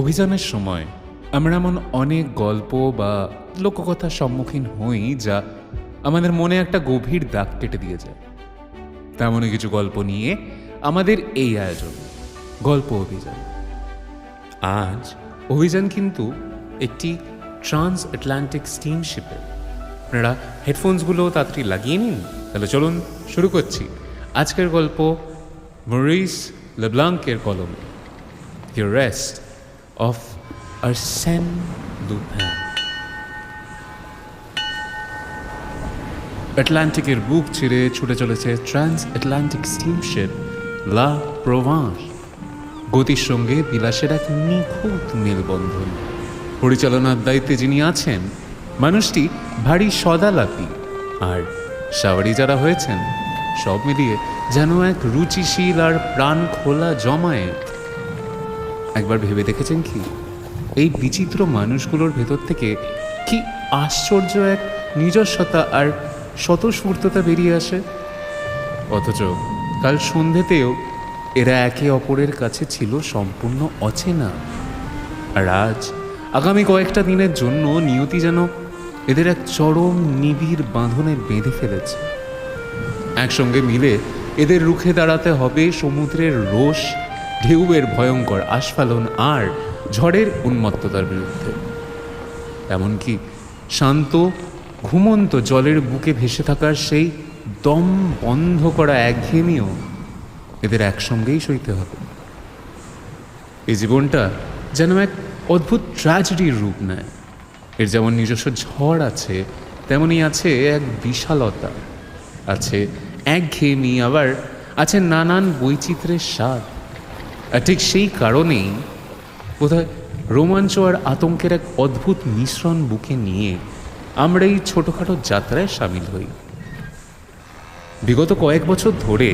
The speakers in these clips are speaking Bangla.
অভিযানের সময় আমরা এমন অনেক গল্প বা লোককথার সম্মুখীন হই যা আমাদের মনে একটা গভীর দাগ কেটে দিয়ে যায়। তেমনই কিছু গল্প নিয়ে আমাদের এই আয়োজন, গল্প অভিযান। আজ অভিযান কিন্তু একটি ট্রান্স আটলান্টিক স্টিমশিপে। আপনারা হেডফোনসগুলো তাড়াতাড়ি লাগিয়ে নিন। তাহলে চলুন শুরু করছি আজকের গল্প মরিস লেব্লাঙ্কের কলমে, the rest of Arsène Lupin। আটলান্টিকের বুক ছিঁড়ে ছুটে চলেছে ট্রান্স আটলান্টিক স্টিমশিপ লা প্রোভান্স। গতির সঙ্গে বিলাসের এক নিখুঁত মেলবন্ধন। পরিচালনার দায়িত্বে যিনি আছেন, মানুষটি ভারী সদালাপি, আর সাওয়ারি যারা হয়েছেন, সব মিলিয়ে যেন এক রুচিশীল আর প্রাণ খোলা জমায়েত। একবার ভেবে দেখেছেন কি, এই বিচিত্র মানুষগুলোর ভেতর থেকে কি আশ্চর্য এক নিজস্বতা আর স্বতঃস্ফূর্ততা বেরিয়ে আসে। অথচ কাল সন্ধ্যেতেও এরা একে অপরের কাছে ছিল সম্পূর্ণ অচেনা। আর আজ আগামী কয়েকটা দিনের জন্য নিয়তি যেন এদের এক চরম নিবিড় বাঁধনে বেঁধে ফেলেছে। একসঙ্গে মিলে এদের রুখে দাঁড়াতে হবে সমুদ্রের রোষ, ঢেউয়ের ভয়ঙ্কর আস্ফালন আর ঝড়ের উন্মত্ততার বিরুদ্ধে। এমনকি শান্ত ঘুমন্ত জলের বুকে ভেসে থাকার সেই দম বন্ধ করা একঘেয়েমিও এদের একসঙ্গেই সইতে হবে। এই জীবনটা যেন এক অদ্ভুত ট্র্যাজেডির রূপ নেয়। এর যেমন নিজস্ব ঝড় আছে, তেমনই আছে এক বিশালতা, আছে একঘেয়েমি, আবার আছে নানান বৈচিত্র্যের স্বাদ। আর ঠিক সেই কারণেই বোধহয় রোমাঞ্চ আর আতঙ্কের এক অদ্ভুত মিশ্রণ বুকে নিয়ে আমরা এই ছোটোখাটো যাত্রায় সামিল হই। বিগত কয়েক বছর ধরে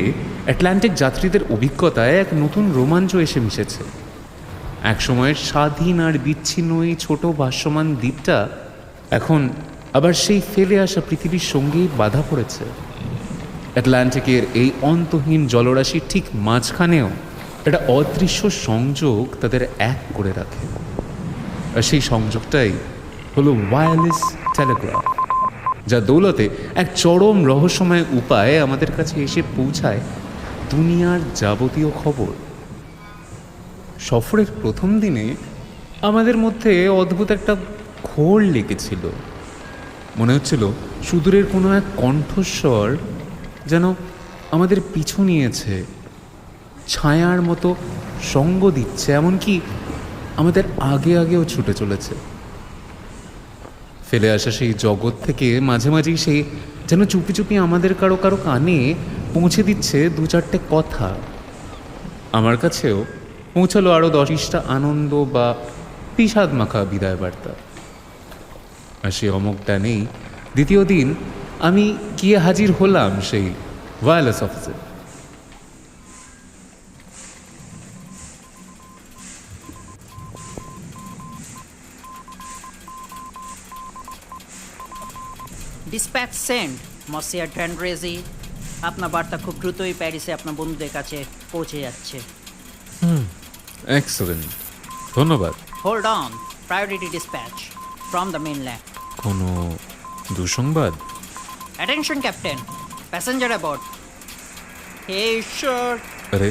আটলান্টিক যাত্রীদের অভিজ্ঞতায় এক নতুন রোমাঞ্চ এসে মিশেছে। এক সময়ের স্বাধীন আর বিচ্ছিন্ন এই ছোট ভাসমান দ্বীপটা এখন আবার সেই ফেলে আসা পৃথিবীর সঙ্গেই বাধা পড়েছে। আটলান্টিকের এই অন্তহীন জলরাশির ঠিক মাঝখানেও একটা অদৃশ্য সংযোগ তাদের এক করে রাখে। আর সেই সংযোগটাই হলো ওয়্যারলেস টেলিগ্রাফ, যা দৌলতে এক চরম রহস্যময় উপায়ে আমাদের কাছে এসে পৌঁছায় দুনিয়ার যাবতীয় খবর। সফরের প্রথম দিনে আমাদের মধ্যে অদ্ভুত একটা ঘোর লেগেছিল। মনে হচ্ছিল সুদূরের কোনো এক কণ্ঠস্বর যেন আমাদের পিছু নিয়েছে, ছায়ার মতো সঙ্গ দিচ্ছে, এমনকি আমাদের আগে আগেও ছুটে চলেছে। ফেলে আসা সেই জগৎ থেকে মাঝে মাঝেই সেই যেন চুপি চুপি আমাদের কারো কারো কানে পৌঁছে দিচ্ছে দু চারটে কথা। আমার কাছেও পৌঁছালো আরও 10-20টা আনন্দ বা বিষাদ মাখা বিদায় বার্তা। আর সে অমুক টানেই দ্বিতীয় দিন আমি গিয়ে হাজির হলাম সেই ওয়্যারলেস অফিসে। Dispatch send monsieur D'Andresi. আপনার বার্তা খুব দ্রুতই প্যারিসে আপনার বন্ধুদের কাছে পৌঁছে যাচ্ছে। এক্সেলেন্ট, ধন্যবাদ। Hold on, priority dispatch from the mainland. কোনো দুঃসংবাদ? Attention captain, passenger aboard. হে ঈশ্বর! আরে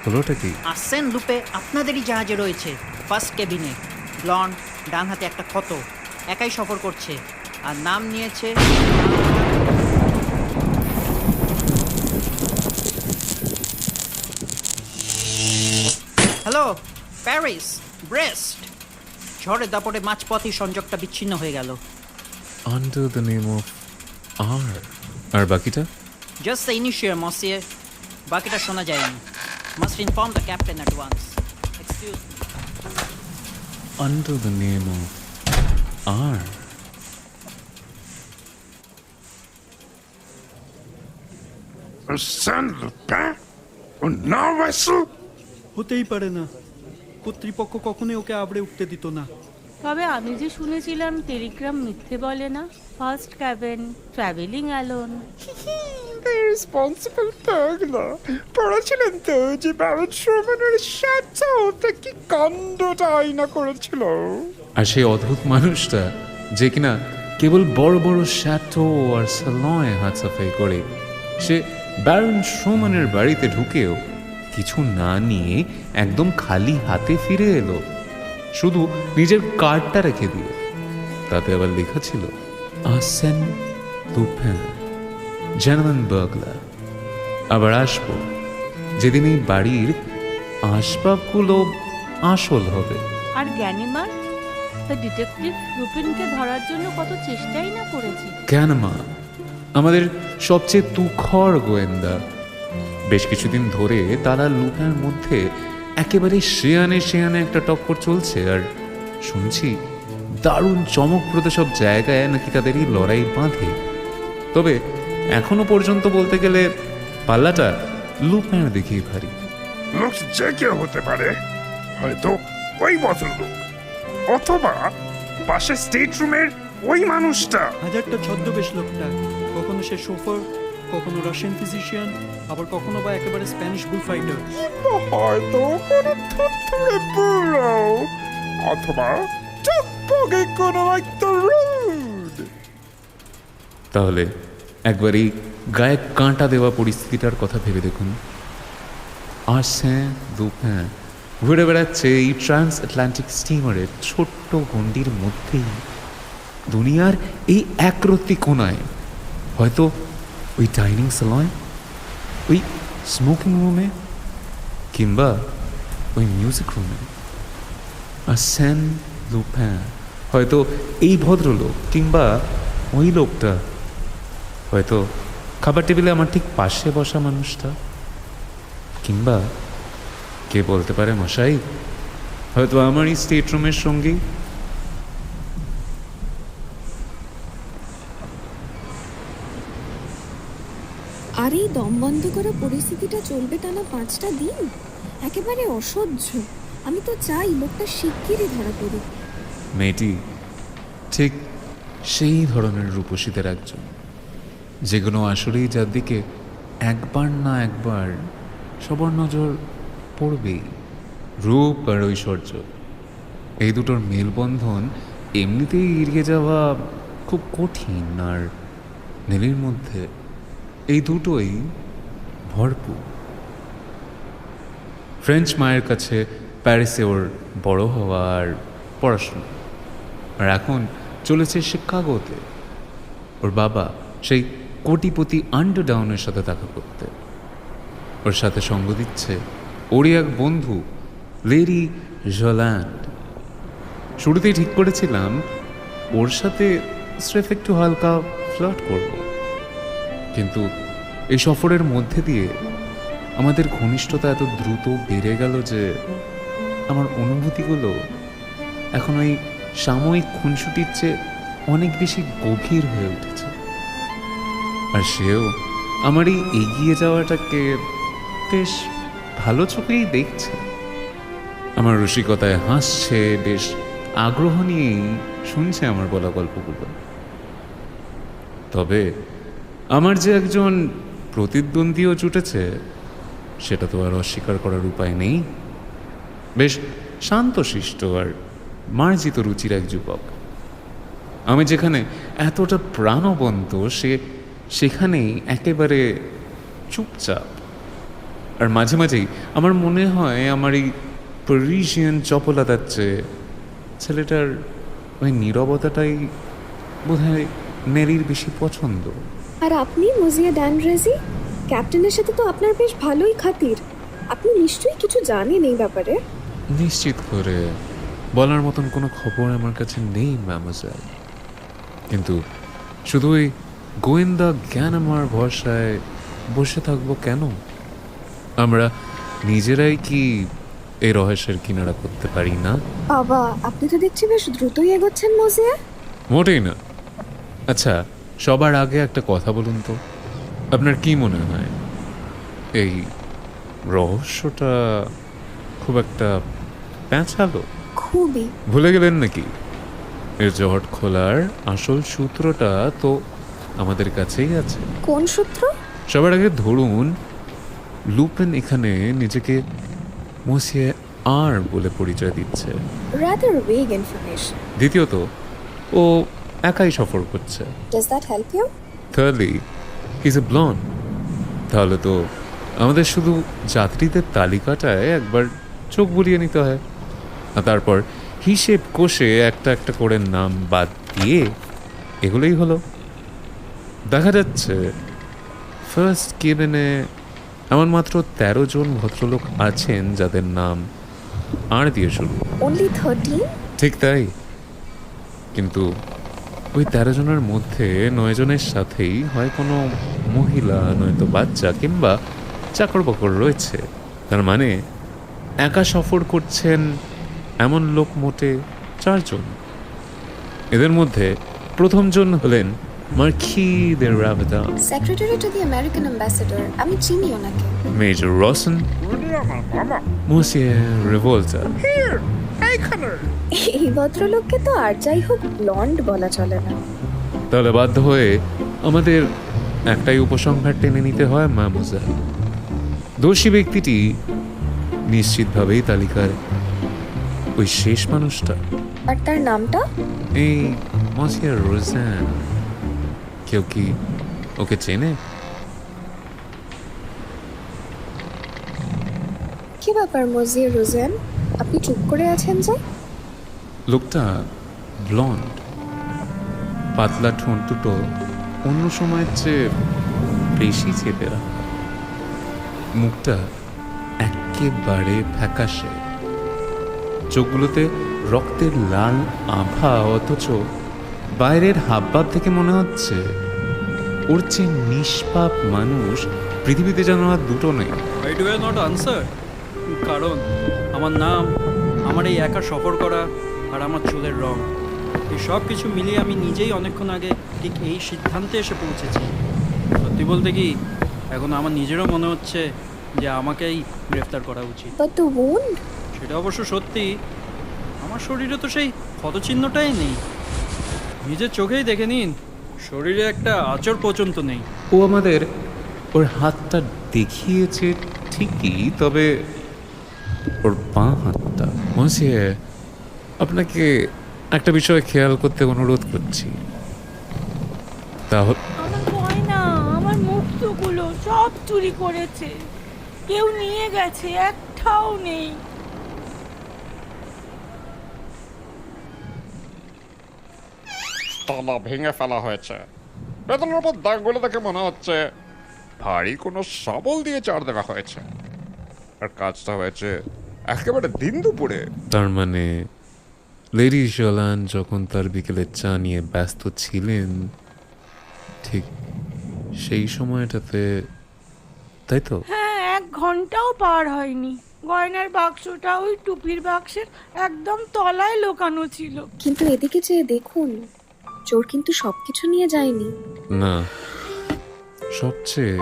হলোটা কি? আর্সেন লুপে আপনাদেরই জাহাজে রয়েছে, ফার্স্ট কেবিনে। ব্লন্ড, ডান হাতে একটা ক্ষত, একাই সফর করছে, আর নাম নিয়েছে হ্যালো প্যারিস, ব্রেস্ট। ঝড়ের দাপটে মাঝপথই সংযোগটা বিচ্ছিন্ন হয়ে গেল। Under the name of R. আর বাকিটা? জাস্ট দ্য ইনিশিয়াল মসিয়ে, বাকিটা শোনা যায়নি। Must inform the captain at once. Excuse me. Under the name of R. Arsène Lupin? ও নাও ভেসেল? হতেই পারে না, কর্তৃপক্ষ কখনোই ওকে আবড়ে উঠতে দিত না। তবে আমি যে শুনেছিলাম টেলিগ্রাম মিথ্যে বলে না। First cabin, travelling alone. Responsible পাগলা পড়েছিলেন তো যে ব্যারন শোম্যানের সাথে কি কাণ্ডটা আইনা করেছিল। আর সেই অদ্ভুত মানুষটা যে কিনা কেবল বড় বড় শ্যাটো আর সালয়ে হাত সাফাই করে, সে ব্যারন শোম্যানের বাড়িতে ঢুকেও কিছু না নিয়ে একদম খালি হাতে ফিরে এলো, শুধু নিজের কার্ডটা রেখে দিয়ে। তাতে আবার লেখা ছিল আর্সেন লুপিন, জার্মান বার্গলার। আবার আসবো যেদিন এই বাড়ির আসবাবগুলো আসল হবে। আর গ্যানিমার তা ডিটেকটিভ লুপিনকে ধরার জন্য কত চেষ্টাই না করেছে। কেন মা, আমাদের সবচেয়ে তুখর গোয়েন্দা। বেশ কিছুদিন ধরে তারা লুপিনের মধ্যে একেবারে শেয়ানে শেয়ানে একটা টক্কর চলছে, আর শুনছি দারুণ চমকপ্রদ সব জায়গায় নাকি তাদের এই লড়াই বাঁধে। তবে এখনো পর্যন্ত বলতে গেলে পাল্লাটা লুপিনের দিকেই ভারী। লোক যে কেউ হতে পারে, হয়তো ওই ভদ্রলোক, অথবা পাশে স্টেট রুমের ওই মানুষটা। হাজারটা ছদ্মবেশ লোকটা, কখনো সে শোফার, কখনো রাশিয়ান ফিজিশিয়ান, আবার কখনো বা একেবারে স্প্যানিশ বুল ফাইটার। হয়তো কোনো থুথুড়ে বুড়ো, অথবা টকবগে কোনো একটা রুড। তাহলে একবার এই গায়ে কাঁটা দেওয়া পরিস্থিতিটার কথা ভেবে দেখুন। আর্সেন লুপিন ঘুরে বেড়াচ্ছে এই ট্রান্স আটলান্টিক স্টিমারের ছোট্ট গণ্ডির মধ্যেই, দুনিয়ার এই একরত্তি কোনায়, হয়তো ওই ডাইনিং সালয়, ওই স্মোকিং রুমে, কিংবা ওই মিউজিক রুমে। আর্সেন লুপিন হয়তো এই ভদ্রলোক, কিংবা ওই লোকটা, হয়তো খাবার টেবিলে আমার ঠিক পাশে বসা মানুষটা, কিংবা কে বলতে পারে মশাই, হয়তো আমার এই স্টেট রুমের সঙ্গী। আর এই দম বন্ধ করা পরিস্থিতিটা চলবে টানা 5টা দিন, একেবারে অসহ্য। আমি তো চাই লোকটা শিগগিরই ধরা পড়ুক। মেয়েটি ঠিক সেই ধরনের রূপসীদের একজন, যেগুলো আসলেই যার দিকে একবার না একবার সবার নজর পড়বেই। রূপ আর ঐশ্বর্য, এই দুটোর মেলবন্ধন এমনিতেই এড়িয়ে যাওয়া খুব কঠিন, আর নীলির মধ্যে এই দুটোই ভরপুর। ফ্রেঞ্চ মায়ের কাছে প্যারিসে ওর বড় হওয়া আর পড়াশোনা, আর এখন চলেছে শিকাগোতে ওর বাবা সেই কোটিপতি আন্ডারডাউনের সাথে দেখা করতে। ওর সাথে সঙ্গ দিচ্ছে ওরই এক বন্ধু লেরি জোল্যান্ড। শুরুতেই ঠিক করেছিলাম ওর সাথে স্রেফ একটু হালকা ফ্লার্ট করব, কিন্তু এই সফরের মধ্যে দিয়ে আমাদের ঘনিষ্ঠতা এত দ্রুত বেড়ে গেল যে আমার অনুভূতিগুলো এখন ওই সাময়িক খুনসুটির চেয়ে অনেক বেশি গভীর হয়ে উঠেছে। আর সেও আমার এই এগিয়ে যাওয়াটাকে বেশ ভালো চোখেই দেখছে। আমার রসিকতায় হাসছে, বেশ আগ্রহ নিয়েই শুনছে আমার বলা গল্পগুলো। তবে আমার যে একজন প্রতিদ্বন্দ্বীও জুটেছে, সেটা তো আর অস্বীকার করার উপায় নেই। বেশ শান্তশিষ্ট আর মার্জিত রুচির এক যুবক। আমি যেখানে এতটা প্রাণবন্ত, সেখানেই একেবারে চুপচাপ। আর মাঝে মাঝেই আমার মনে হয় আমার এই প্যারিসিয়ান চপলতার চেয়ে ছেলেটার ওই নীরবতাটাই বোধহয় নেলির বেশি পছন্দ। আর আপনি মোজিয়া ড্যানরেজি, ক্যাপ্টেনের সাথে তো আপনার বেশ ভালোই খাতির। আপনি নিশ্চয়ই কিছু জানেন এই ব্যাপারে। নিশ্চিত করে বলার মতন কোনো খবর আমার কাছে নেই ম্যামোজেল, কিন্তু শুধু ওই গোয়েন্দা জ্ঞান আমার ভরসায় বসে থাকবো কেন? আমরা নিজেরাই কি এই রহস্যের কিনারা করতে পারি না? বাবা, আপনি তো দেখছি বেশ দ্রুতই এগোচ্ছেন মোজিয়া। মোটেই না। আচ্ছা, সবার আগে একটা কথা বলুন তো, আপনার কি মনে হয় এই রহস্যটা খুব একটা প্যাঁচালো? খুবই। ভুলে গেলেন নাকি এর জট খোলার আসল সূত্রটা তো আমাদের কাছেই আছে। কোন সূত্র? সবার আগে ধরুন লুপেন এখানে নিজেকে মসিয়ে আর বলে পরিচয় দিচ্ছে। Rather vague information. দ্বিতীয়ত, ও একাই সফর করছে। Does that help you? Thirdly, his A blonde. তাহলে তো আমাদের শুধু যাত্রীদের তালিকাটায় একবার চোখ বুলিয়ে নিতে হয়, আর তারপর হিসেব কষে একটা একটা করে নাম বাদ দিয়ে এগুলোই হলো। দেখা যাচ্ছে ফার্স্ট কেবিনে এমন মাত্র 13 জন ভদ্রলোক আছেন যাদের নাম আর দিয়ে শুরু। Only 13? ঠিক তাই, কিন্তু ওই 13 জনের মধ্যে 9 জনের সাথেই হয় কোনো মহিলা, নয়তো বাচ্চা কিংবা চাকর বাকর রয়েছে। তার মানে একা সফর করছেন এমন লোক মোটে 4 জন। এদের মধ্যে প্রথমজন হলেন মার্কি দে রাভেদা, Secretary to the American Ambassador. আমি চিনি ওনাকে। মেজর রসন, উনি আমার মামা। মুসিয়ে রিভোল্টা। Here, এইখানে। এই ভদ্রলোককে তো আর যাই হোক ব্লন্ড বলা চলে না। তাহলে বাধ্য হয়ে আমাদের একটাই উপসংহার টেনে নিতে হয়, মামুজাল। দোষী ব্যক্তিটি নিশ্চিতভাবেই তালিকার ওই শেষ মানুষটা। আর তার নামটা? এই মসিয়া রোজান। কেউ কি ওকে চেনে? কি ব্যাপার মজিয়ে রোজেন, আপনি চুপ করে আছেন যে? লোকটা ব্লন্ড, পাতলা ঠোঁট দুটো অন্য সময়ের চেয়ে বেশি চেপে রাখা, মুখটা একেবারে ফ্যাকাশে, চোখগুলোতে রক্তের লাল আভা, অথচ বাইরের হাবভাব থেকে মনে হচ্ছে ওর চেয়ে নিষ্পাপ মানুষ পৃথিবীতে যেন আর দুটো নেই। আই ডু নট আনসার, কারণ আমার নাম, আমার এই একা সফর করা, আর আমার চুলের রং, এই সব কিছু মিলিয়ে আমি নিজেই অনেকক্ষণ আগে ঠিক এই সিদ্ধান্তে এসে পৌঁছেছি। সত্যি বলতে কি, এখন আমার নিজেরও মনে হচ্ছে যে আমাকেই গ্রেফতার করা উচিত। But the wound? সেটা অবশ্য সত্যি, আমার শরীরে তো সেই ক্ষতচিহ্নটাই নেই। নিজের চোখেই দেখে নিন, শরীরে একটা আচর পর্যন্ত নেই। ও আমাদের ওর হাতটা দেখিয়েছে ঠিকই, তবে ওর বাঁ হাতটা। মসিয়ে, আপনাকে একটা বিষয় খেয়াল করতে অনুরোধ করছি। তাহলে আমার গয়না, আমার মুক্তগুলো সব চুরি করেছে, কেউ নিয়ে গেছে, একটাও নেই। তালা ভেঙে ফেলা হয়েছে। বেতনের উপর দাগগুলো দেখে মনে হচ্ছে ভারী কোনো শাবল দিয়ে চার দেওয়া হয়েছে। আর কাজটা হয়েছে একেবারে দিন দুপুরে। তার মানে লেডি জলান যখন তার বিকেলের চা নিয়ে ব্যস্ত ছিলেন, ঠিক সেই সময়টাতে, তাই তো? হ্যাঁ, 1 ঘন্টাও পার হয়নি। গয়নার বাক্সটা ওই টুপির বাক্সের একদম তলায় লুকানো ছিল। কিন্তু এদিকে চেয়ে দেখুন, চোর কিন্তু সবকিছু নিয়ে যায়নি। না, সবচেয়ে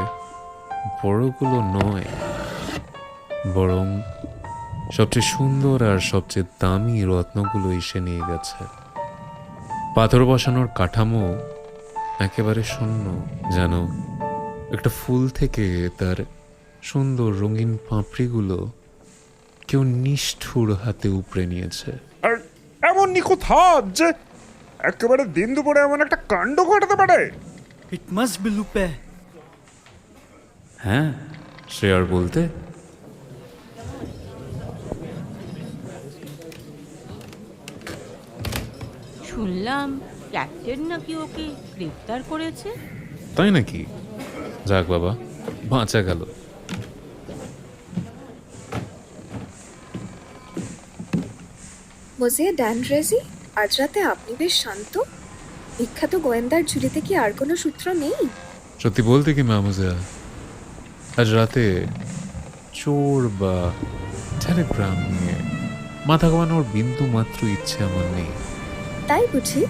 বড়গুলো নয়, বরং সবচেয়ে সুন্দর আর সবচেয়ে দামি রত্নগুলো এসে নিয়ে গেছে। পাথর বসানোর কাঠামো একেবারে শূন্য, যেন একটা ফুল থেকে তার সুন্দর রঙিন পাপড়িগুলো কেউ নিষ্ঠুর হাতে উপড়ে নিয়েছে। আর এমন নিখুঁত হাত যে একেবারে দিন দুপুরে এমন একটা কাণ্ড ঘটাতে পারে। ইট মাস্ট বি লুপে। হ্যাঁ, সে আর বলতে। শুনলাম ক্যাপ্টেন নাকি ওকে গ্রেফতার করেছে। তাই নাকি? যাক বাবা, বাঁচা গেল। মজিয়ে ড্যান্ড্রেজি, আজ রাতে আপনি বেশ শান্ত। বিখ্যাত গোয়েন্দার ঝুলিতে কি আর কোনো সূত্র নেই? সত্যি বলতে কি মামুজা, আজ রাতে চোর বা টেলিগ্রাম নিয়ে মাথা ঘামানোর বিন্দু মাত্র ইচ্ছে আমার নেই। তাই বুঝি?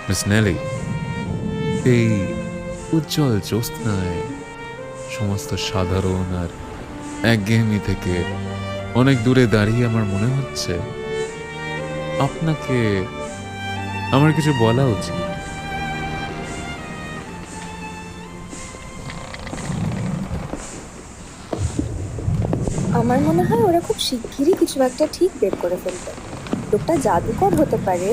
মিস নেলি, এই উজ্জ্বল জ্যোৎস্নায় সমস্ত সাধারণ আর একঘেয়েমি থেকে অনেক দূরে দাঁড়িয়ে আমার মনে হচ্ছে আপনাকে আমার কিছু বলা উচিত। আমার মনে হয় ওরা খুব শিগগিরই কিছু একটা ঠিক বের করে ফেলবে। লোকটা জাদুকর হতে পারে,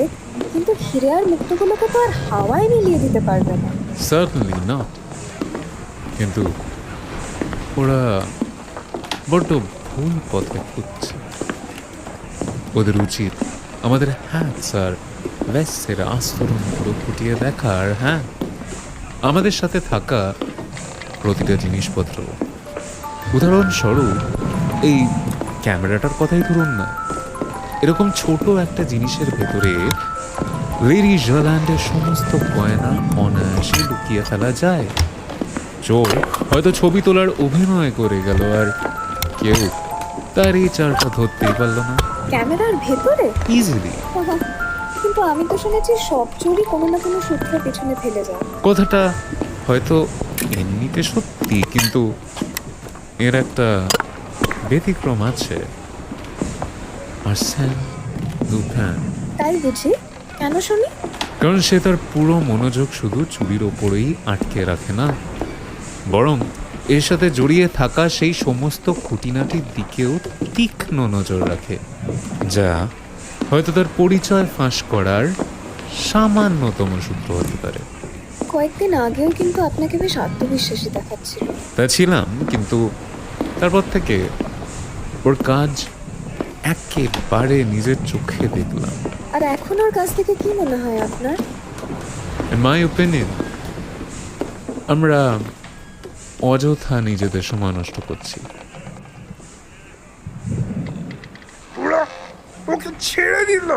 কিন্তু হিরে আর মুক্তগুলোকে তো আর হাওয়ায় মিলিয়ে দিতে পারবে না। Certainly not. কিন্তু ওরা বড্ড ভুল পথে খুঁজছে। ওদের উচিত আমাদের হ্যাটস আর ভেস্টের আস্তরণগুলো ফুটিয়ে দেখার, হ্যাঁ, আমাদের সাথে থাকা প্রতিটা জিনিসপত্র। উদাহরণস্বরূপ এই ক্যামেরাটার কথাই ধরুন না। এরকম ছোট একটা জিনিসের ভেতরে লেডি জোল্যান্ডের সমস্ত গয়না অনায়াসে লুকিয়ে ফেলা যায়। চোর হয়তো ছবি তোলার অভিনয় করে গেল, আর কেউ তার এই চারটা ধরতেই পারল না ক্যামেরার ভেতরে ইজিলি। কিন্তু আমি তো শুনেছি সব চুরি কোনো না কোনো সূত্র পেছনে ফেলে যায়। কথাটা হয়তো এমনিতে সত্যি, কিন্তু এর একটা ব্যতিক্রম আছে। আর্সেন লুপেন। তাই বুঝি? কেন শুনি? কারণ সে তার পুরো মনোযোগ শুধু চুরির ওপরেই আটকে রাখে না, বরং এর সাথে জড়িয়ে থাকা সেই সমস্ত খুঁটিনাটির দিকেও তীক্ষ্ণ নজর রাখে, যা হয়তো তার পরিচয় ফাঁস করার সামান্যতম সূত্র হতে পারে। কয়েকদিন আগেও কিন্তু আপনাকে বেশ আত্মবিশ্বাসী দেখাচ্ছিল। তা ছিলাম, কিন্তু তারপর থেকে ওর কাজ একেবারে নিজের চোখে দেখলাম। আর এখন ওর কাছ থেকে কি মনে হয় আপনার? ইন মাই ওপিনিয়ন, আমরা অযথা নিজেদের সময় নষ্ট করছি। ওরা ওকে ছেড়ে দিল?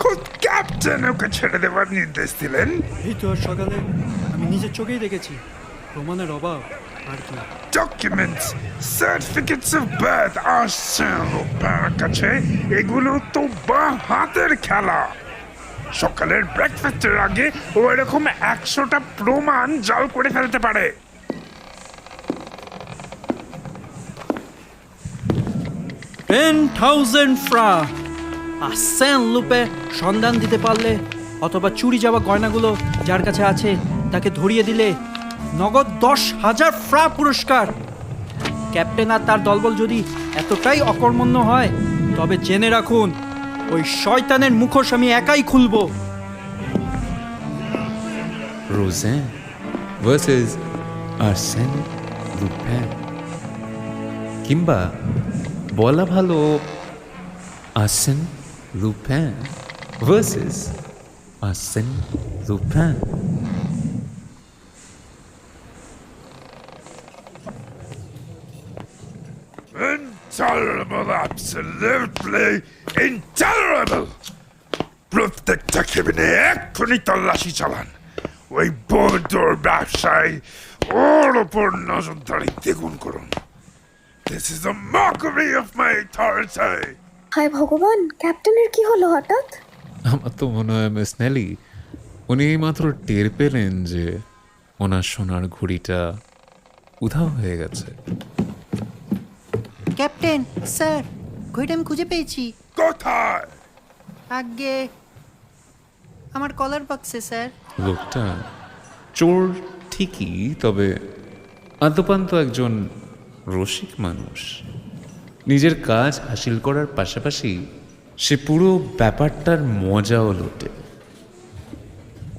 খোদ ক্যাপ্টেন ওকে ছেড়ে দেওয়ার নির্দেশ দিলেন? এই তো আর সকালে আমি নিজের চোখেই দেখেছি। প্রমাণের অভাব আর কি। Documents, certificates of birth Arsene লুপেনের কাছে এগুলো তো বাঁ হাতের খেলা। সকালের ব্রেকফাস্টের আগে ও এরকম 100টা প্রমাণ জাল করে ফেলতে পারে। ফ্রা আর্সেন লুপে সন্ধান দিতে পারলে, অথবা চুরি যাওয়া গয়নাগুলো যার কাছে আছে তাকে ধরিয়ে দিলে নগদ 10,000 ফ্রা পুরস্কার। ক্যাপ্টেন আর তার দলবল যদি এতটাই অকর্মণ্য হয়, তবে জেনে রাখুন ওই শয়তানের মুখোশ আমি একাই খুলবো। রোজেন ভার্সেস আর্সেন লুপেন, কিংবা বলা ভালো Arsene Lupin versus Arsene Lupin. Intolerable, absolutely intolerable! প্রত্যেকটা কেবিনে এক্ষুনি তল্লাশি চালান। ওই বৌদ্ধর ব্যবসায়ী ওর ওপর নজরদারি দ্বিগুণ করুন। This is a mockery of my authority! হায় ভগবান, ক্যাপ্টেনের কি হলো হঠাৎ? আমার তো মনে হয় মিস নেলি উনি মাত্র টের পেলেন যে ওনার সোনার ঘড়িটা উধাও হয়ে গেছে। ক্যাপ্টেন স্যার, ঘড়িটা আমি খুঁজে পেয়েছি। কোথায়? আগে আমার কলার বক্সে স্যার। লোকটা চোর ঠিকই, তবে আদ্যপান্ত একজন রসিক মানুষ। নিজের কাজ হাসিল করার পাশাপাশি সে পুরো ব্যাপারটার মজাও লোটে।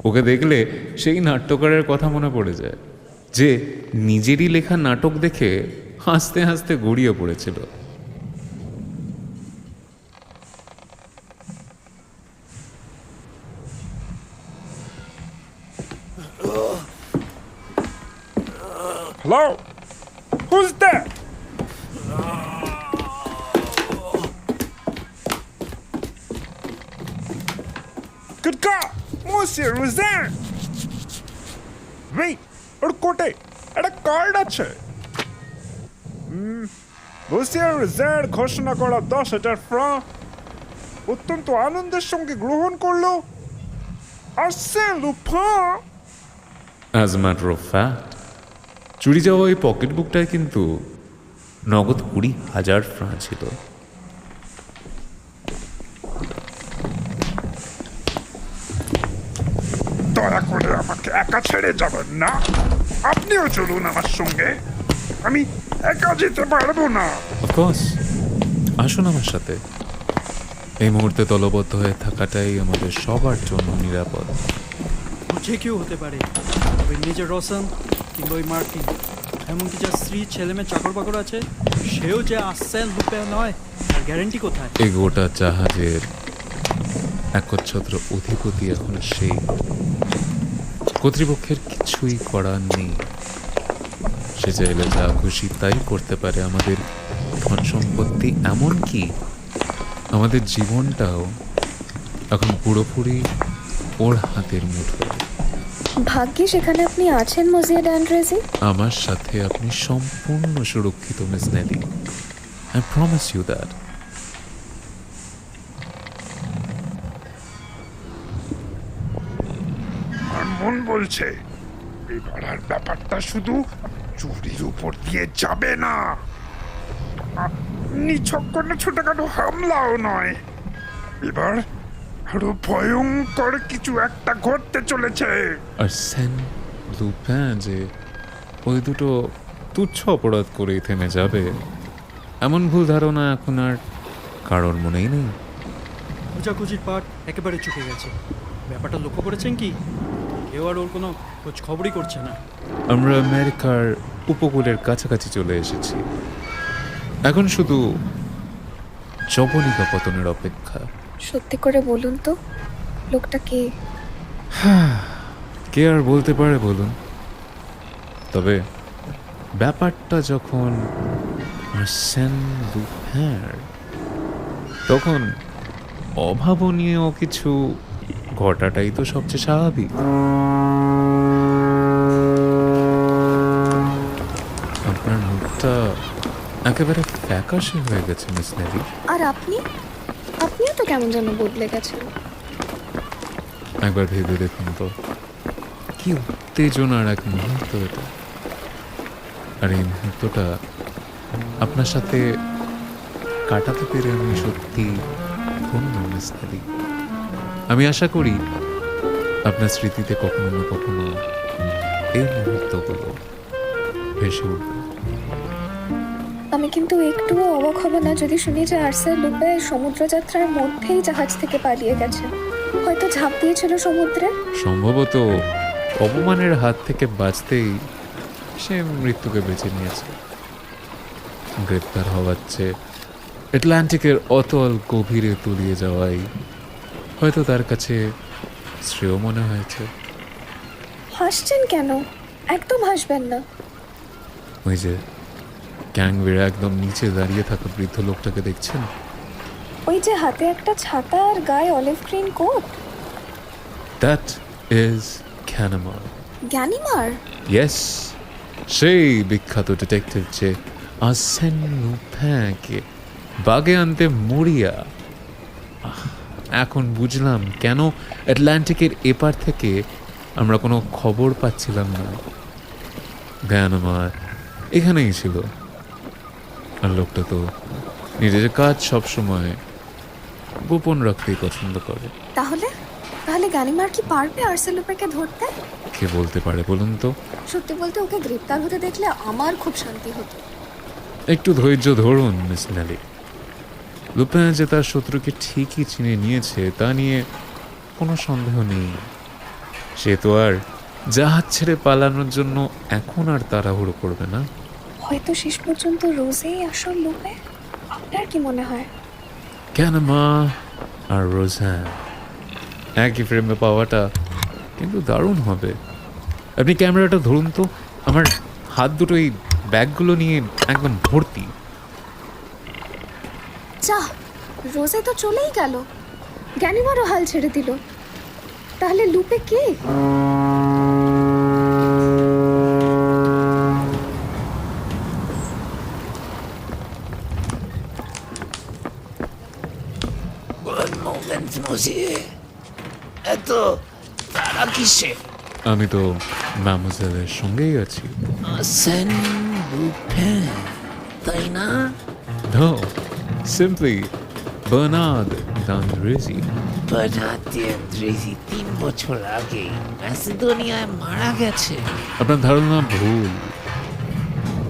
ওকে দেখলে সেই নাট্যকারের কথা মনে পড়ে যায়, যে নিজেরই লেখা নাটক দেখে হাসতে হাসতে গড়িয়ে পড়েছিল। Hello? Who's there? Good God! Monsieur Rouzin! Wait! ওর কোটে একটা কার্ড আছে। Monsieur Rouzin ঘোষণা করা 10,000 ফ্রাঁ অত্যন্ত আনন্দের সঙ্গে গ্রহণ করলো Arsene Lupin. As matter of fact, চুরি যাওয়া ওই পকেট বুকটায় কিন্তু নগদ 20,000 ফ্রাঁ ছিল। দয়া করে আমাকে একা ছেড়ে যাবেন না, আপনিও চলুন আমার সঙ্গে। আমি একা যেতে পারবো না। অফকোর্স, আসুন আমার সাথে। এই মুহূর্তে দলবদ্ধ হয়ে থাকাটাই আমাদের সবার জন্য নিরাপদ। যে কেউ হতে পারে, ওই নিজের রোশন কিংবা ওই মার্টিন, এমনকি যার স্ত্রী ছেলেমেয়ে চাকর বাকর আছে, সেও যে আসছেন রূপে নয়, আর গ্যারেন্টি কোথায়? এই গোটা জাহাজের একচ্ছত্র অধিপতি এখন সেই। কর্তৃপক্ষের কিছুই করার নেই। সে চাইলে যা খুশি তাই করতে পারে। আমাদের ধন সম্পত্তি, এমনকি আমাদের জীবনটাও এখন পুরোপুরি ওর হাতের মুঠোয়। ভাগ্যে সেখানে আপনি আছেন মজিয়া ড্যান্ড্রেজি। আমার সাথে আপনি সম্পূর্ণ সুরক্ষিত, Miss Nelly. I promise you that. আর মন বলছে এবার আর ব্যাপারটা শুধু চুরির উপর দিয়ে যাবে না, নিছক কোনো ছোটখাটো হামলাও নয়। এবার আরো ভয়ঙ্কর কিছু একটা ঘটতে চলেছে। আর সেন লুপ্যান যে ওই দুটো তুচ্ছ অপরাধ করেই থেমে যাবে, এমন ভুল ধারণা এখন আর কারোর মনেই নেই। খোঁজাখুঁজির পাট একেবারে চুকে গেছে। ব্যাপারটা লক্ষ্য করেছেন কি? কেউ আর ওর কোনো খোঁজ খবরই করছে না। আমরা আমেরিকার উপকূলের কাছাকাছি চলে এসেছি। এখন শুধু জবনিকা পতনের অপেক্ষা। সত্যি করে বলুন তো, লোকটা কে? কে আর বলতে পারে বলুন? তবে ব্যাপারটা যখন আর্সেন লুপ্যান, তখন অভাবনীয় কিছু ঘটাটাই তো সবচেয়ে স্বাভাবিক। আপনার মুখটা একেবারে ফ্যাকাশে হয়ে গেছে, মিস নেলি। আর আপনিও তো কেমন যেন বদলে গেছেন। একবার ভেবে দেখুন তো, কি উত্তেজনার এক মুহূর্ত এটা। আর এই মুহূর্তটা আপনার সাথে কাটাতে পেরে আমি সত্যি ধন্য, মিস নেলি। আমি আশা করি আপনার স্মৃতিতে কখনো না কখনো এই মুহূর্তগুলো ভেসে উঠবে। আমি কিন্তু একটুও অবাক হব না যদি শুনি যে আর্সেন লুপে সমুদ্রযাত্রার মধ্যেই জাহাজ থেকে পালিয়ে গেছে। হয়তো ঝাঁপ দিয়েছিল সমুদ্রে। সম্ভবত অপমানের হাত থেকে বাঁচতেই সে মৃত্যুকে বেছে নিয়েছে। গ্রেপ্তার হওয়ার চেয়ে আটলান্টিকের অতল গভীরে তলিয়ে যাওয়াই হয়তো তার কাছে শ্রেয় মনে হয়েছে। হাসছেন কেন? একদম হাসবেন না। ওই যে ক্যাংবের একদম নিচে দাঁড়িয়ে থাকা বৃদ্ধ লোকটাকে দেখছেন? ওই যে হাতে একটা ছাতা আর গায়ে olive green coat. That is Ganimard. Ganimard? Yes, সেই বিখ্যাত ডিটেকটিভ যে আর্সেন লুপ্যানকে বাগে আনতে মরিয়া। এখন বুঝলাম কেন আটলান্টিকের এপার থেকে আমরা কোনো খবর পাচ্ছিলাম না। গ্যানিমার এখানেই ছিল। আর লোকটা তো নিজের কাজ সবসময় গোপন রাখতেই পছন্দ করে। তাহলে গ্যানিমার কি পারবে আর্সেন লুপেকে ধরতে? কে বলতে পারে বলুন তো? সত্যি বলতে ওকে গ্রেপ্তার হতে দেখলে আমার খুব শান্তি হতো। একটু ধৈর্য ধরুন, মিস নেলি। লুপ্যান যে তার শত্রুকে ঠিকই চিনে নিয়েছে তা নিয়ে কোনো সন্দেহ নেই। সে তো আর জাহাজ ছেড়ে পালানোর জন্য এখন আর তাড়াহুড়ো করবে না। হয়তো শেষ পর্যন্ত রোজেই আসল লুপে। আপনার কি মনে হয়? কেন মা আর রোজান একই ফ্রেমে পাওয়াটা কিন্তু দারুণ হবে। আপনি ক্যামেরাটা ধরুন তো, আমার হাত দুটো এই ব্যাগগুলো নিয়ে একদম ভর্তি। যা, রোজে তো চলেই গেল, গ্যানিমারও হাল ছেড়ে দিল। তাহলে লুপে কে? এত তারা কিসে? আমি তো ম্যামোজেলের সঙ্গেই আছি। আর্সেন লুপেন, তাই না? No, simply Bernard D'Andresi. Bernard Dresi 3 বছর আগে ম্যাসিডোনিয়ায় মারা গেছে। আপনার ধারণা ভুল।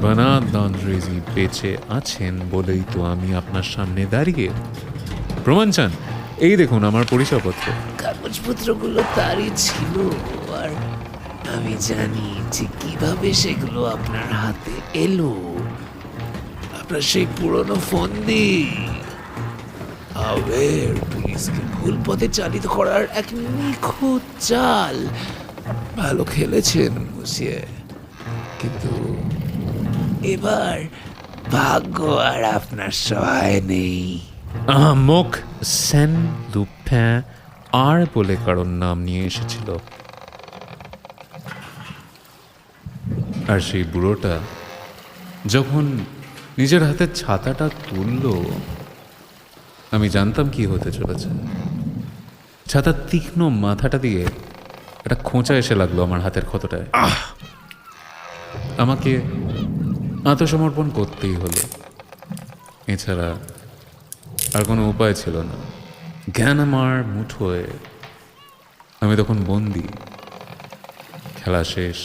বানাত দান্দ্রেজি বেঁচে আছেন বলেই তো আমি আপনার সামনে দাঁড়িয়ে। প্রমাণ চান? এই দেখুন আমার পরিচয়পত্র। কাগজপত্রগুলো তারই ছিল, আর আমি জানি যে কিভাবে সেগুলো আপনার হাতে এলো। আপনার সেই পুরনো ফন্দি আওয়ের পুলিশকে ভুল পথে চালিত করার এক নিখুঁত চাল। ভালো খেলেছেন মুসিয়ে, কিন্তু এবার ভাগ্য আর আপনার সহায় নেই। আহমক সেন লুপ্যান আর বলে কারণ নাম নিয়ে এসেছিল, আর সেই বুড়োটা যখন নিজের হাতে ছাতাটা তুলল, আমি জানতাম কি হতে চলেছে। ছাতার তীক্ষ্ণ মাথাটা দিয়ে একটা খোঁচা এসে লাগলো আমার হাতের ক্ষতটায়। আমাকে আত্মসমর্পণ করতেই হলো, এছাড়া আর কোনো উপায় ছিল না। জ্ঞান আমার মুঠোয়, আমি তখন বন্দি। খেলা শেষ।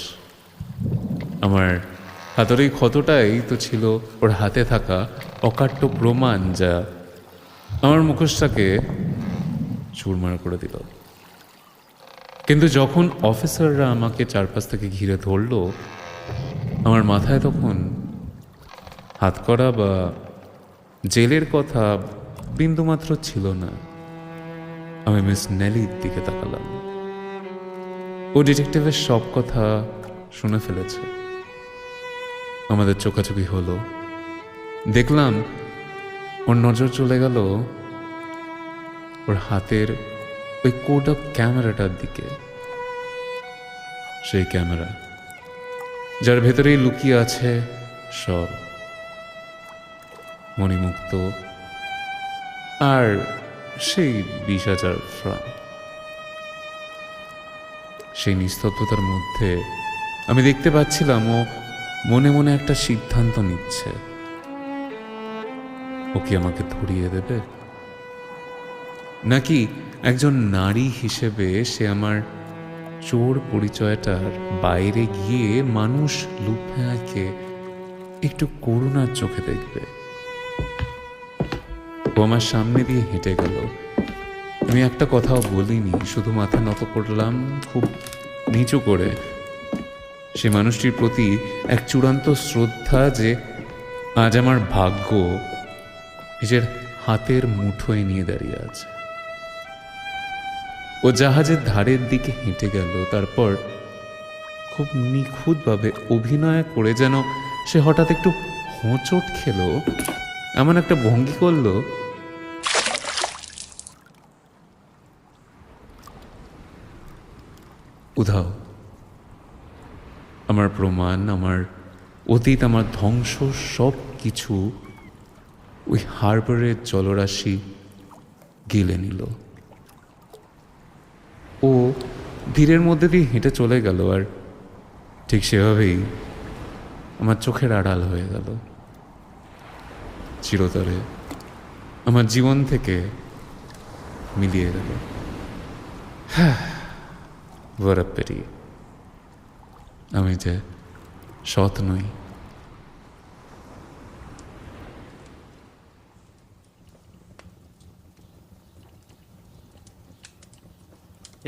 আমার হাতের এই ক্ষতটাই তো ছিল ওর হাতে থাকা অকাট্য প্রমাণ, যা আমার মুখোশটাকে চুরমার করে দিল। কিন্তু যখন অফিসাররা আমাকে চারপাশ থেকে ঘিরে ধরলো, আমার মাথায় তখন হাতকড়া বা জেলের কথা বিন্দুমাত্র ছিল না। আমি মিস নেলির দিকে তাকালাম। ও ডিটেকটিভের সব কথা শুনে ফেলেছে। আমাদের চোখাচোখি হলো। দেখলাম ওর নজর চলে গেল ওর হাতের ওই কোডাক ক্যামেরাটার দিকে। সেই ক্যামেরা যার ভেতরেই লুকিয়ে আছে সব, মণিমুক্ত আর সেই 20,000 ফ্রাঙ্ক। সেই নিস্তব্ধতার মধ্যে আমি দেখতে পাচ্ছিলাম ও মনে মনে একটা সিদ্ধান্ত নিচ্ছে। ও কি আমাকে ধরিয়ে দেবে, নাকি একজন নারী হিসেবে সে আমার চোর পরিচয়টার বাইরে গিয়ে মানুষ লুপ্যানকে একটু করুণার চোখে দেখবে। ও আমার সামনে দিয়ে হেঁটে গেল। আমি একটা কথাও বলিনি, শুধু মাথা নত করলাম খুব নিচু করে। সে মানুষটির প্রতি এক চূড়ান্ত শ্রদ্ধা যে আজ আমার ভাগ্য নিজের হাতের মুঠোয় নিয়ে দাঁড়িয়ে আছে। ও জাহাজের ধারের দিকে হেঁটে গেল, তারপর খুব নিখুঁতভাবে অভিনয় করে যেন সে হঠাৎ একটু হোঁচট খেলো, এমন একটা ভঙ্গি করলো উধাও। আমার প্রমাণ, আমার অতীত, আমার ধ্বংস সব কিছু ওই হারবারের জলরাশি গিলে নিল। ও ধীরের মধ্যে দিয়ে হেঁটে চলে গেল, আর ঠিক সেভাবেই আমার চোখের আড়াল হয়ে গেল। চিরতরে আমার জীবন থেকে মিলিয়ে গেল। হ্যাঁ, বরাবরই আমি যে সৎ নই।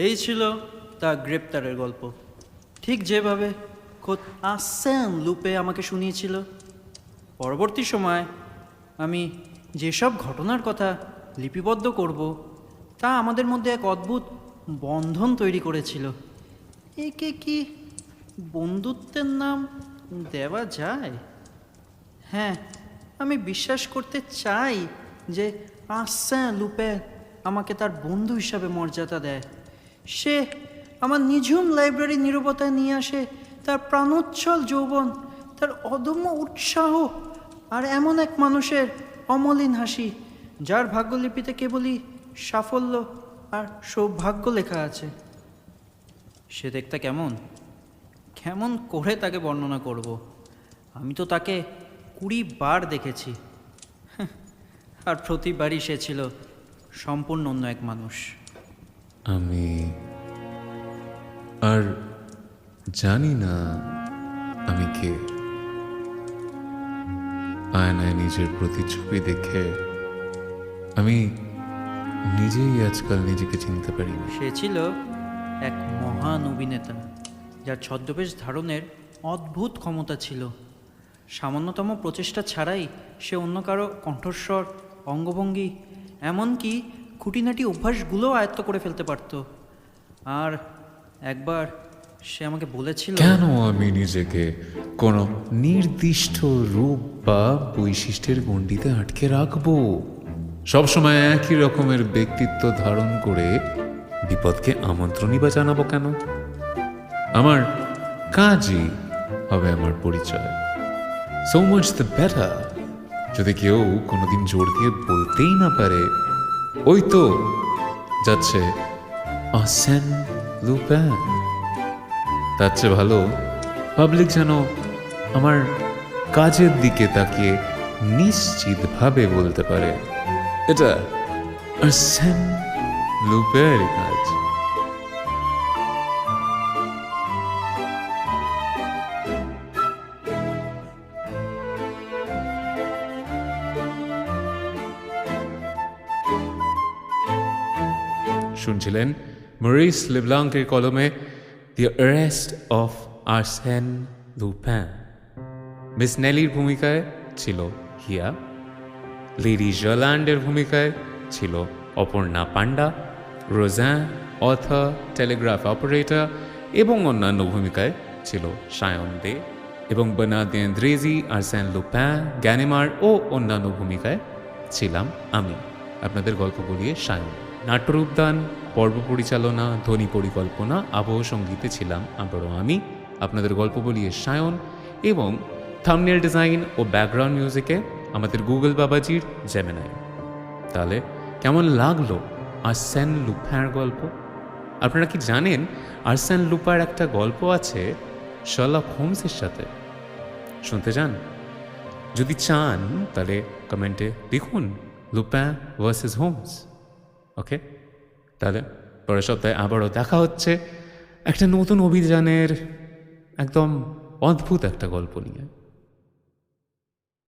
এই ছিল তা গ্রেপ্তারের গল্প, ঠিক যেভাবে খোদ আর্সেন লুপে আমাকে শুনিয়েছিল। পরবর্তী সময় আমি যেসব ঘটনার কথা লিপিবদ্ধ করব, তা আমাদের মধ্যে এক অদ্ভুত বন্ধন তৈরি করেছিল। একে কি বন্ধুত্বের নাম দেওয়া যায়? হ্যাঁ, আমি বিশ্বাস করতে চাই যে আর্সেন লুপে আমাকে তার বন্ধু হিসাবে মর্যাদা দেয়। সে আমার নিঝুম লাইব্রেরির নীরবতায় নিয়ে আসে তার প্রাণোচ্ছল যৌবন, তার অদম্য উৎসাহ, আর এমন এক মানুষের অমলিন হাসি যার ভাগ্যলিপিতে কেবলই সাফল্য আর সৌভাগ্য লেখা আছে। সে দেখতে কেমন, কেমন করে তাকে বর্ণনা করব? আমি তো তাকে 20 বার দেখেছি, আর প্রতিবারই সে ছিল সম্পূর্ণ অন্য এক মানুষ। আমি আর জানি না আমি কে, আয়নায় নিজের প্রতিচ্ছবি দেখে আমি নিজেই আজকাল নিজেকে চিনতে পারি না। সে ছিল এক মহান অভিনেতা, যার ছদ্মবেশ ধারণের অদ্ভুত ক্ষমতা ছিল। সামান্যতম প্রচেষ্টা ছাড়াই সে অন্য কারো কণ্ঠস্বর, অঙ্গভঙ্গি, এমনকি খুঁটিনাটি অভ্যাসগুলোও আয়ত্ত করে ফেলতে পারত। আর একবার সে আমাকে বলেছিল, কেন আমি নিজেকে কোনো নির্দিষ্ট রূপ বা বৈশিষ্ট্যের গণ্ডিতে আটকে রাখবো? সবসময় একই রকমের ব্যক্তিত্ব ধারণ করে বিপদকে আমন্ত্রণই বা জানাবো কেন? আমার কাজই হবে আমার পরিচয়। সো মাচ দ্য বেটার যদি কেউ কোনোদিন জোর দিয়ে বলতেই না পারে, ওই তো যাচ্ছে আর্সেন লুপেন। তার চেয়ে ভালো পাবলিক যেন আমার কাজের দিকে তাকিয়ে নিশ্চিতভাবে বলতে পারে, এটা আর্সেন লুপের কাজ। শুনছিলেন মরিস লেব্লাঙ্কের কলমে দি অ্যারেস্ট অফ আর্সেন লুপেন। মিস নেলির ভূমিকায় ছিল হিয়া, লেডি জোল্যান্ডের ভূমিকায় ছিল অপর্ণা পান্ডা, রোজান অথর, টেলিগ্রাফ অপারেটর এবং অন্যান্য ভূমিকায় ছিল সায়ন দে এবং বনাদে আন্দ্রেজি, আর্সেন লুপেন, গ্যানেমার ও অন্যান্য ভূমিকায় ছিলাম আমি, আপনাদের গল্প বলিয়ে সায়ন। নাট্যরূপদান, পর্ব পরিচালনা, ধ্বনি পরিকল্পনা, আবহ সঙ্গীতে ছিলাম আবারও আমি, আপনাদের গল্প বলিয়ে সায়ন, এবং থাম্বনেল ডিজাইন ও ব্যাকগ্রাউন্ড মিউজিকে আমাদের গুগল বাবাজির জেমিনাই। তাহলে কেমন লাগলো আর্সেন লুপের গল্প? আপনারা কি জানেন আর্সেন লুপার একটা গল্প আছে শার্লক হোমসের সাথে? শুনতে চান? যদি চান তাহলে কমেন্টে লিখুন লুপেন ভার্সেস হোমস। ওকে, তাহলে পরের সপ্তাহে আবারও দেখা হচ্ছে একটা নতুন অভিযানের একদম অদ্ভুত একটা গল্প নিয়ে।